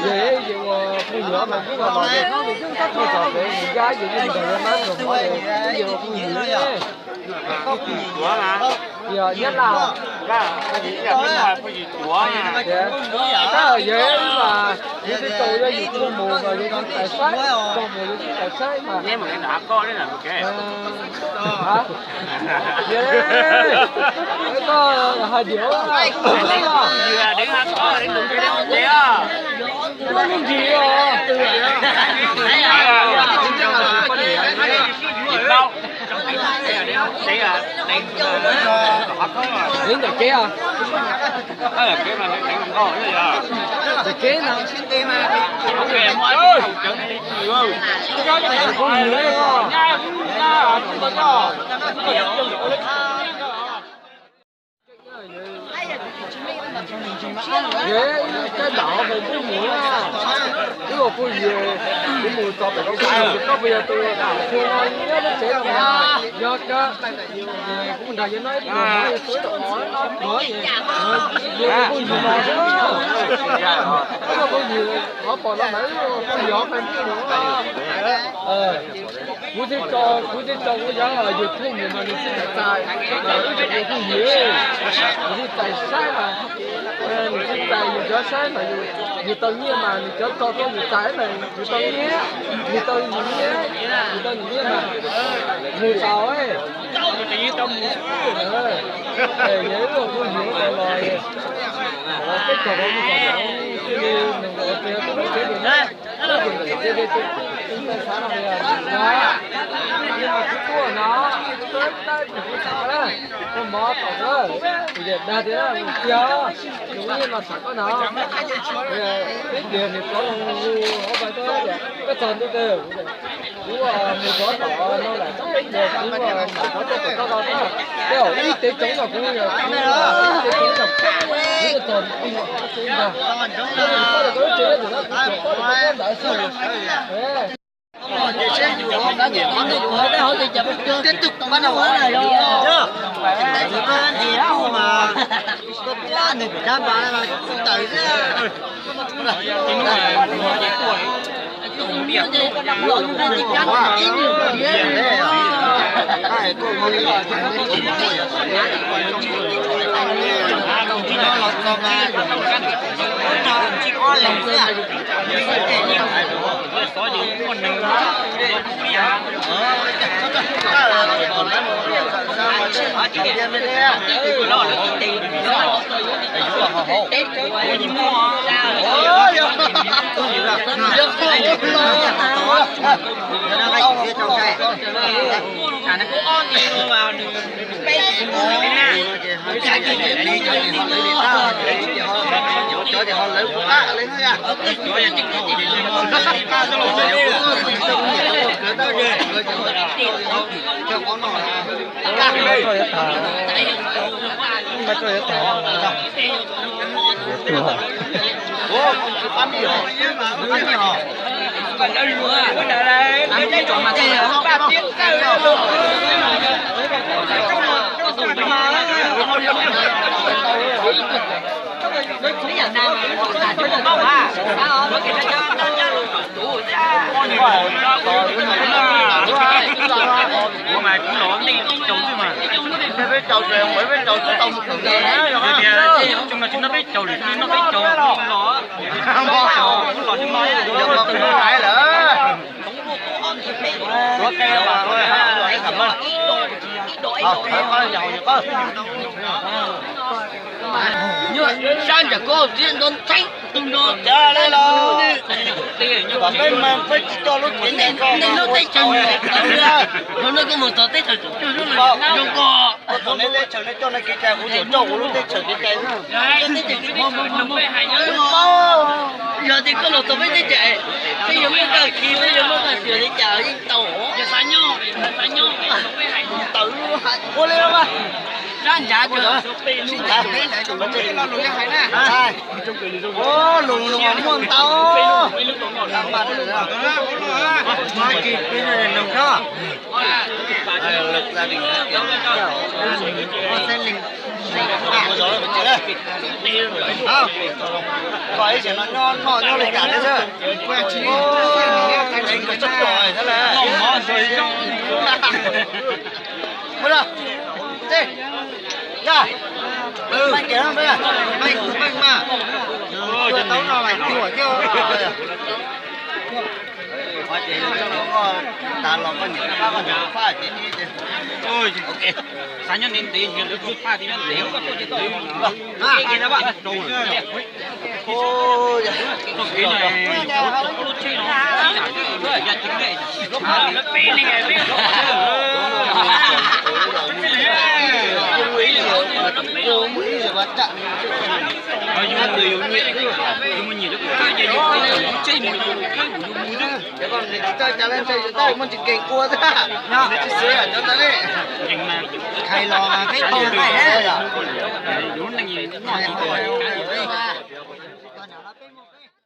Vậy dù phụ nữ mà cũng là mọi người có sọt để người gái dù như đời má rồi mọi người bây giờ phụ nữ ấy giờ nhất là cái ở dưới mà những cái tù đó gì cũng mùa rồi những tài xế còn mùa những tài xế mà nghe mà cái đạp co đấy là một cái hả cái có hơi điệu đó vừa đến ăn co đến đụng cái đấy gì à nó muốn gì à đâu đến được kế à cái mà đánh bằng co đấy à được kế nào ok em ơi chuẩn đi nhiều có nhiều đấy không cái đỏ về cái mũi á cái bộ phim gì cái mùi sọt để có bây giờ tôi phim nó sẽ là do cái cũng là nói nói tối độ nói gì cái phim gì mà cái phim gì họ còn nó mấy con gió hay cái nữa cú thế cho cái giá là dịch thêm nhưng mà mình sẽ tài cái phim gì mình tài sai mà mình sẽ tài mình cho sai mà vì tự nhiên mà mình cho có gì trái mà vì tự nhiên mà người sao ấy để nhớ rồi tôi hiểu rồi cái trò đó mình gọi tiền cái cái gì đấy cái sao bây giờ nhưng mà cái cua nó tới con bò tao đó bây giờ đa thế là tiêu đúng như mà sẵn có nó bây giờ cái tiền thì có ngu họ phải tới cái tròn tôi kêu đúng là mình có tỏ nó lại được nhưng mà có tôi đó cái ổ y tế chống là cũng như là y tế chống là cái tròn pin nó cũng là nó được cái chế thì nó có đại sự tiếp tục bắt đầu này rồi thì đâu mà có plan này của cha bà là tới chứ nó cũng on đi luôn vào cho thì họ lấy cá lấy nha còn đâu nữa vấn đề là cái chọn mà thì ba tiếng cái nhà này là chúng ta không à sao nó kể cho đủ ra của mày cũng lộn đi trầu chứ mà cái biết trầu truyền mới biết trầu tông một đường rồi chung là chúng nó biết trầu thì nó biết trầu lọ không lọ chúng nói nó phải lỡ có keo mà thôi hãy cảm ơn có dầu gì có sang chả có riêng con tránh tung nó ra đây là còn cái mà phải cho nó chuyển này con nó thấy chừng nó có một tờ tết thời chưaรู้เลยkhông có còn nên để chờ nó cho nó cái chai của cho nó để chờ cái chai nữa giờ thì có một tờ mấy cái chai bây giờ mấy cái kia bây giờ nó là sửa để chờ đi tàu giờ sáng nhau tự ô lên không ra giá chưa ô lùn lùn muốn tao làm mặt mai kịp cái này nồng đó lực gia đình con sen linh rồi mình chơi đây không Coi chứ nó lại cả đấy chứ. Anh có chút rồi thế là. Bây giờ. Đi. Ra. Mày kéo bây giờ. Mày mà. Chưa tấu nào mày đùa chứ. Hỏi chị cho nó có tàn lòng con những ba con nhỏ pha chị đi. Ôi, ok. 4년 된 대인견 그 파티면 내가 또 이제 또 얘기해 봐. Ôi giời. 또 괜히 또 체인 야 근데 nó pin đi nghe Yêu Mỹ rồi bắt chặn. Thế còn mình chơi chả lên chơi tay mình chỉ kềnh cua thôi. Nhá, chỉ xế ở cho ta đấy. Hay lo mà cái to này đấy.